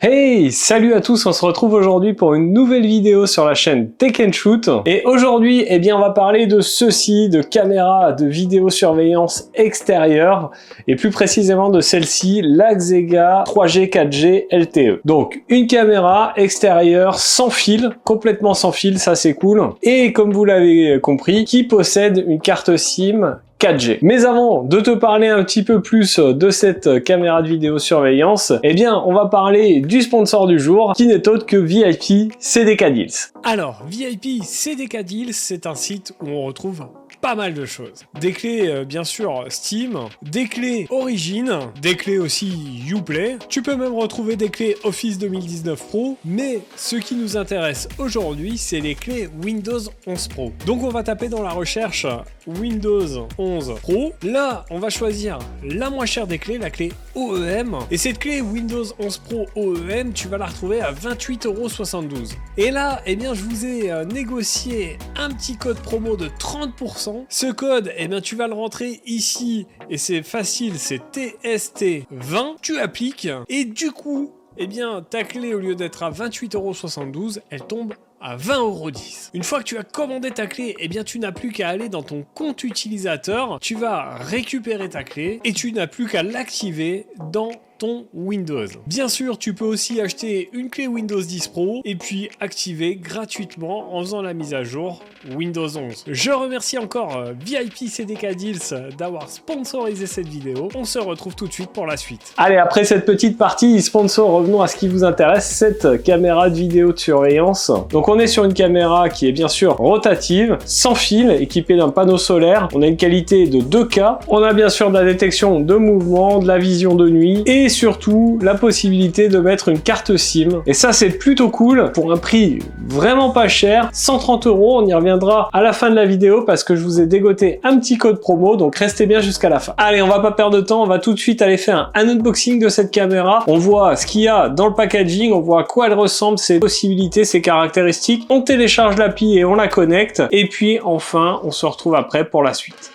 Hey, salut à tous, on se retrouve aujourd'hui pour une nouvelle vidéo sur la chaîne Tech & Shoot. Et aujourd'hui, eh bien, on va parler de ceci, de caméras de vidéosurveillance extérieure, et plus précisément de celle-ci, la Xega 3G 4G LTE. Donc, une caméra extérieure sans fil, complètement sans fil, ça c'est cool. Et comme vous l'avez compris, qui possède une carte SIM 4G. Mais avant de te parler un petit peu plus de cette caméra de vidéosurveillance, eh bien, on va parler du sponsor du jour, qui n'est autre que VIP CDK Deals. Alors, VIP CDK Deals, c'est un site où on retrouve pas mal de choses. Des clés, bien sûr, Steam, des clés Origin, des clés aussi Uplay. Tu peux même retrouver des clés Office 2019 Pro, mais ce qui nous intéresse aujourd'hui, c'est les clés Windows 11 Pro. Donc on va taper dans la recherche Windows 11 Pro. Là, on va choisir la moins chère des clés, la clé OEM. Et cette clé Windows 11 Pro OEM, tu vas la retrouver à 28,72 €. Et là, eh bien, je vous ai négocié un petit code promo de 30%. Ce code, eh bien, tu vas le rentrer ici et c'est facile, c'est TST20. Tu appliques et du coup, eh bien, ta clé, au lieu d'être à 28,72 €, elle tombe à 20,10 €. Une fois que tu as commandé ta clé, eh bien tu n'as plus qu'à aller dans ton compte utilisateur, tu vas récupérer ta clé et tu n'as plus qu'à l'activer dans ton Windows. Bien sûr, tu peux aussi acheter une clé Windows 10 Pro et puis activer gratuitement en faisant la mise à jour Windows 11. Je remercie encore VIP CDK Deals d'avoir sponsorisé cette vidéo. On se retrouve tout de suite pour la suite. Allez, après cette petite partie sponsor, revenons à ce qui vous intéresse, cette caméra de vidéo de surveillance. Donc on est sur une caméra qui est bien sûr rotative, sans fil, équipée d'un panneau solaire. On a une qualité de 2K. On a bien sûr de la détection de mouvement, de la vision de nuit et surtout la possibilité de mettre une carte SIM. Et ça c'est plutôt cool pour un prix vraiment pas cher, 130 €. On y reviendra à la fin de la vidéo parce que je vous ai dégoté un petit code promo, donc restez bien jusqu'à la fin. Allez, on va pas perdre de temps, on va tout de suite aller faire un unboxing de cette caméra. On voit ce qu'il y a dans le packaging, on voit à quoi elle ressemble, ses possibilités, ses caractéristiques. On télécharge l'appli et on la connecte. Et puis enfin, on se retrouve après pour la suite.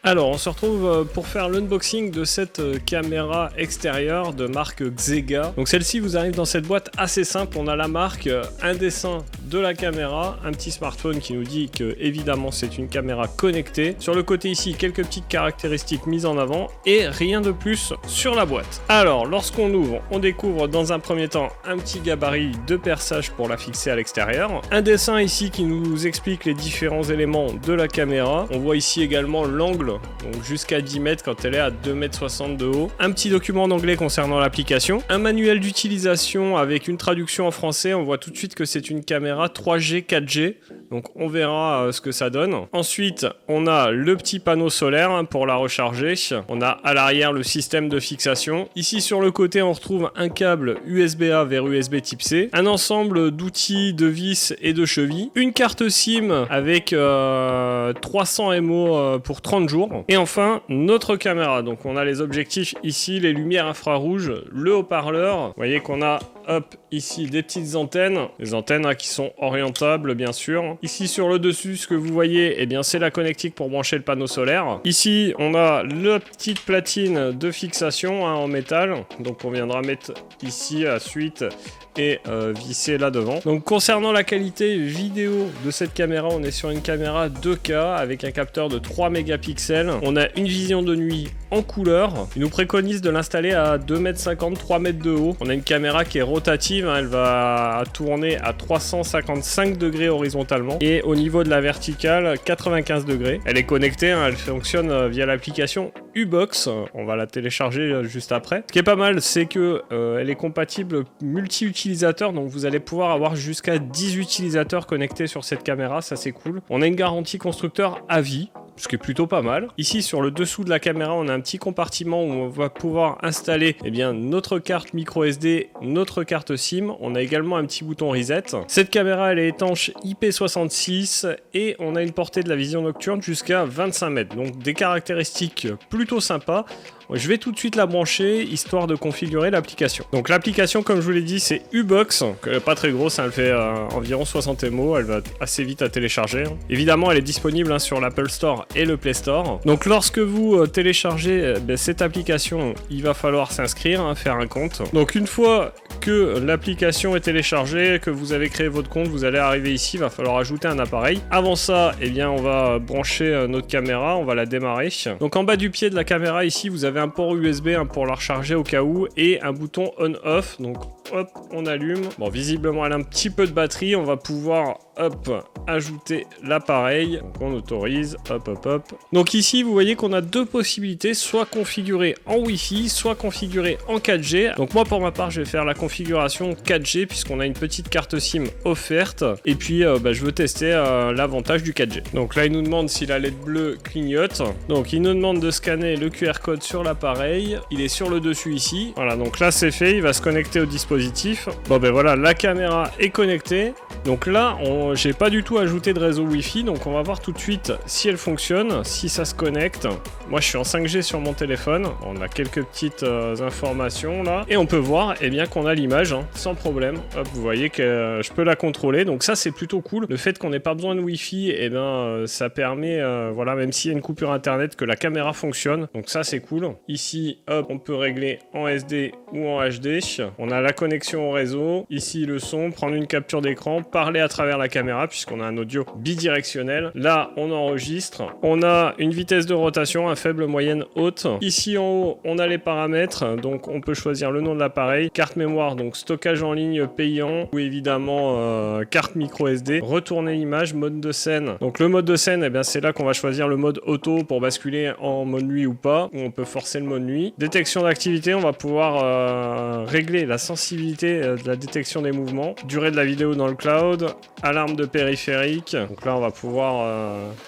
Alors, on se retrouve pour faire l'unboxing de cette caméra extérieure de marque Xega. Donc celle-ci vous arrive dans cette boîte assez simple. On a la marque, un dessin de la caméra, un petit smartphone qui nous dit que évidemment c'est une caméra connectée. Sur le côté ici, quelques petites caractéristiques mises en avant et rien de plus sur la boîte. Alors, lorsqu'on ouvre, on découvre dans un premier temps un petit gabarit de perçage pour la fixer à l'extérieur. Un dessin ici qui nous explique les différents éléments de la caméra. On voit ici également l'angle, donc jusqu'à 10 mètres quand elle est à 2,60 m de haut. Un petit document en anglais concernant l'application. Un manuel d'utilisation avec une traduction en français. On voit tout de suite que c'est une caméra 3G 4G. Donc on verra ce que ça donne. Ensuite, on a le petit panneau solaire pour la recharger. On a à l'arrière le système de fixation. Ici sur le côté, on retrouve un câble USB-A vers USB type C. Un ensemble d'outils, de vis et de chevilles. Une carte SIM avec 300 mAh pour 30 jours. Et enfin, notre caméra. Donc on a les objectifs ici, les lumières infrarouges, le haut-parleur. Vous voyez qu'on a ici des petites antennes. Les antennes qui sont orientables bien sûr. Ici sur le dessus, ce que vous voyez, eh bien c'est la connectique pour brancher le panneau solaire. Ici, on a la petite platine de fixation en métal. Donc on viendra mettre ici la suite et visser là devant. Donc concernant la qualité vidéo de cette caméra, on est sur une caméra 2K avec un capteur de 3 mégapixels. On a une vision de nuit en couleur. Il nous préconise de l'installer à 2,50 m, 3 mètres de haut. On a une caméra qui est rotative, elle va tourner à 355 degrés horizontalement et au niveau de la verticale 95 degrés. Elle est connectée, elle fonctionne via l'application Ubox. On va la télécharger juste après. Ce qui est pas mal, c'est que elle est compatible multi-utilisateur, donc vous allez pouvoir avoir jusqu'à 10 utilisateurs connectés sur cette caméra, ça c'est cool. On a une garantie constructeur à vie, ce qui est plutôt pas mal. Ici sur le dessous de la caméra, on a un petit compartiment où on va pouvoir installer notre carte micro SD, notre carte SIM. On a également un petit bouton reset. Cette caméra elle est étanche IP66 et on a une portée de la vision nocturne jusqu'à 25 mètres. Donc des caractéristiques plutôt sympas. Je vais tout de suite la brancher histoire de configurer l'application. Donc l'application, comme je vous l'ai dit, c'est Ubox, pas très grosse, elle fait environ 60 MO, elle va assez vite à télécharger. Évidemment, elle est disponible sur l'Apple Store et le Play Store. Donc lorsque vous téléchargez cette application, il va falloir s'inscrire, faire un compte. Donc une fois que l'application est téléchargée, que vous avez créé votre compte, vous allez arriver ici, il va falloir ajouter un appareil. Avant ça, eh bien, on va brancher notre caméra, on va la démarrer. Donc en bas du pied de la caméra ici, vous avez un port USB pour la recharger au cas où et un bouton on-off. Donc hop, on allume. Bon, visiblement, elle a un petit peu de batterie, on va pouvoir hop, ajouter l'appareil. Donc on autorise, hop, hop, hop. Donc ici, vous voyez qu'on a deux possibilités, soit configuré en Wi-Fi, soit configuré en 4G. Donc moi, pour ma part, je vais faire la configuration 4G puisqu'on a une petite carte SIM offerte. Et puis, je veux tester l'avantage du 4G. Donc là, il nous demande si la LED bleue clignote. Donc il nous demande de scanner le QR code sur l'appareil. Il est sur le dessus ici. Voilà, donc là, c'est fait. Il va se connecter au dispositif. Bon, ben voilà, la caméra est connectée. Donc là, j'ai pas du tout ajouté de réseau Wi-Fi, donc on va voir tout de suite si elle fonctionne, si ça se connecte. Moi, je suis en 5G sur mon téléphone. On a quelques petites informations là. Et on peut voir qu'on a l'image, sans problème. Hop, vous voyez que je peux la contrôler. Donc ça, c'est plutôt cool. Le fait qu'on n'ait pas besoin de Wi-Fi, ça permet, voilà, même s'il y a une coupure Internet, que la caméra fonctionne. Donc ça, c'est cool. Ici, hop, on peut régler en SD ou en HD. On a la connexion au réseau. Ici, le son, prendre une capture d'écran, parler à travers la caméra puisqu'on a un audio bidirectionnel. Là, on enregistre. On a une vitesse de rotation, un faible, moyenne, haute. Ici en haut, on a les paramètres. Donc, on peut choisir le nom de l'appareil, carte mémoire, donc stockage en ligne payant ou évidemment carte micro SD. Retourner l'image, mode de scène. Donc, le mode de scène, c'est là qu'on va choisir le mode auto pour basculer en mode nuit ou pas. Ou on peut forcer le mode nuit. Détection d'activité, on va pouvoir régler la sensibilité de la détection des mouvements. Durée de la vidéo dans le cloud, alarme de périphérique, donc là on va pouvoir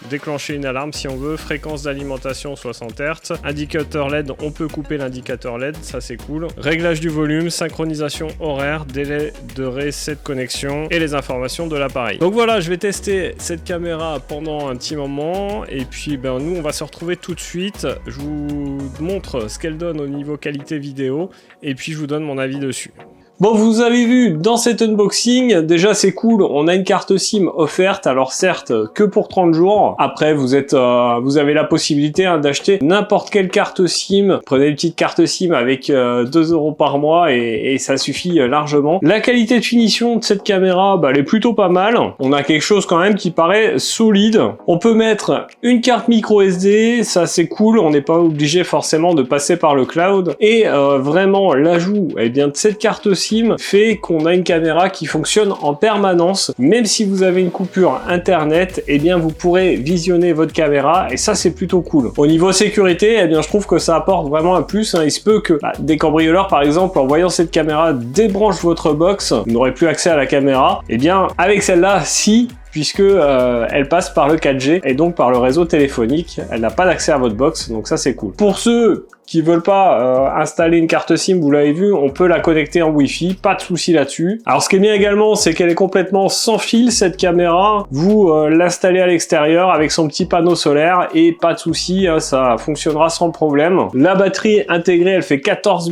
déclencher une alarme si on veut, fréquence d'alimentation 60 Hz, indicateur LED, on peut couper l'indicateur LED, ça c'est cool, réglage du volume, synchronisation horaire, délai de reset de connexion et les informations de l'appareil. Donc voilà, je vais tester cette caméra pendant un petit moment et puis nous on va se retrouver tout de suite, je vous montre ce qu'elle donne au niveau qualité vidéo et puis je vous donne mon avis dessus. Bon, vous avez vu dans cet unboxing, déjà c'est cool, on a une carte SIM offerte, alors certes que pour 30 jours, après vous avez la possibilité d'acheter n'importe quelle carte SIM, prenez une petite carte SIM avec 2 € par mois et ça suffit largement. La qualité de finition de cette caméra, elle est plutôt pas mal, on a quelque chose quand même qui paraît solide. On peut mettre une carte micro SD, ça c'est cool, on n'est pas obligé forcément de passer par le cloud, et vraiment l'ajout de cette carte SIM fait qu'on a une caméra qui fonctionne en permanence. Même si vous avez une coupure internet, vous pourrez visionner votre caméra et ça c'est plutôt cool. Au niveau sécurité, je trouve que ça apporte vraiment un plus. Il se peut que des cambrioleurs par exemple en voyant cette caméra débranchent votre box, vous n'aurez plus accès à la caméra. Avec celle-là, si, puisque elle passe par le 4G et donc par le réseau téléphonique, elle n'a pas d'accès à votre box, donc ça c'est cool. Pour ceux qui veulent pas installer une carte SIM, vous l'avez vu, on peut la connecter en Wi-Fi, pas de souci là-dessus. Alors ce qui est bien également, c'est qu'elle est complètement sans fil cette caméra. Vous l'installez à l'extérieur avec son petit panneau solaire et pas de souci, ça fonctionnera sans problème. La batterie intégrée, elle fait 14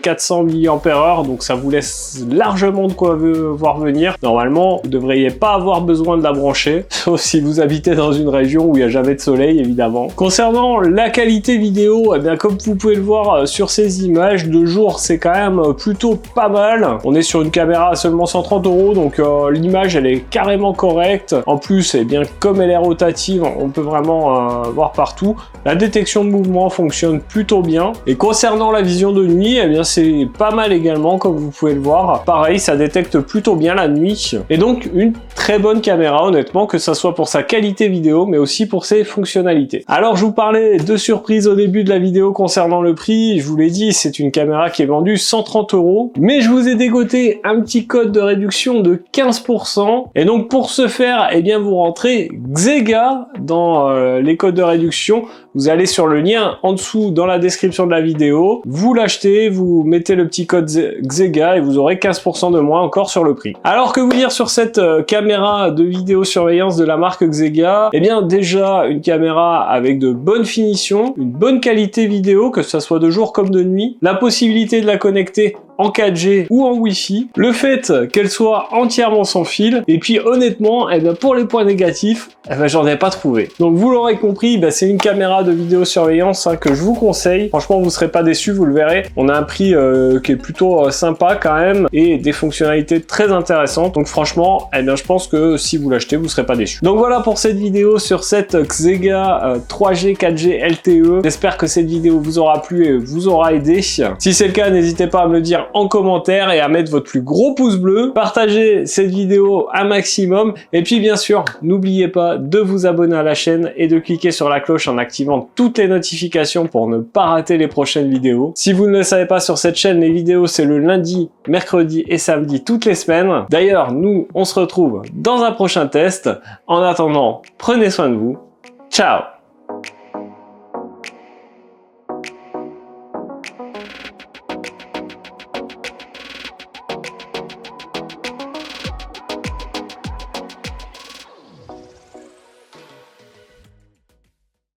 400 mAh, donc ça vous laisse largement de quoi voir venir. Normalement, vous devriez pas avoir besoin de la brancher, sauf si vous habitez dans une région où il n'y a jamais de soleil, évidemment. Concernant la qualité vidéo, comme vous pouvez le voir sur ces images, de jour, c'est quand même plutôt pas mal. On est sur une caméra à seulement 130 €, donc l'image, elle est carrément correcte. En plus, comme elle est rotative, on peut vraiment voir partout. La détection de mouvement fonctionne plutôt bien. Et concernant la vision de nuit, c'est pas mal également, comme vous pouvez le voir. Pareil, ça détecte plutôt bien la nuit. Et donc, une très bonne caméra, honnêtement, que ça soit pour sa qualité vidéo, mais aussi pour ses fonctionnalités. Alors, je vous parlais de surprise au début de la vidéo concernant le prix. Je vous l'ai dit, c'est une caméra qui est vendue 130 €, mais je vous ai dégoté un petit code de réduction de 15%. Et donc, pour ce faire, vous rentrez Xega dans les codes de réduction. Vous allez sur le lien en dessous dans la description de la vidéo, vous l'achetez, vous mettez le petit code Xega et vous aurez 15% de moins encore sur le prix. Alors que vous dire sur cette caméra de vidéosurveillance de la marque Xega? Déjà une caméra avec de bonnes finitions, une bonne qualité vidéo, que ce soit de jour comme de nuit, la possibilité de la connecter en 4G ou en Wi-Fi, le fait qu'elle soit entièrement sans fil, et puis honnêtement, eh ben, pour les points négatifs, eh ben, j'en ai pas trouvé. Donc vous l'aurez compris, ben, c'est une caméra de vidéosurveillance hein, que je vous conseille. Franchement, vous serez pas déçus, vous le verrez. On a un prix qui est plutôt sympa quand même, et des fonctionnalités très intéressantes. Donc franchement, eh bien, je pense que si vous l'achetez, vous serez pas déçus. Donc voilà pour cette vidéo sur cette Xega 3G 4G LTE. J'espère que cette vidéo vous aura plu et vous aura aidé. Si c'est le cas, n'hésitez pas à me le dire en commentaire et à mettre votre plus gros pouce bleu. Partagez cette vidéo un maximum. Et puis bien sûr, n'oubliez pas de vous abonner à la chaîne et de cliquer sur la cloche en activant toutes les notifications pour ne pas rater les prochaines vidéos. Si vous ne le savez pas, sur cette chaîne, les vidéos, c'est le lundi, mercredi et samedi toutes les semaines. D'ailleurs, nous, on se retrouve dans un prochain test. En attendant, prenez soin de vous. Ciao!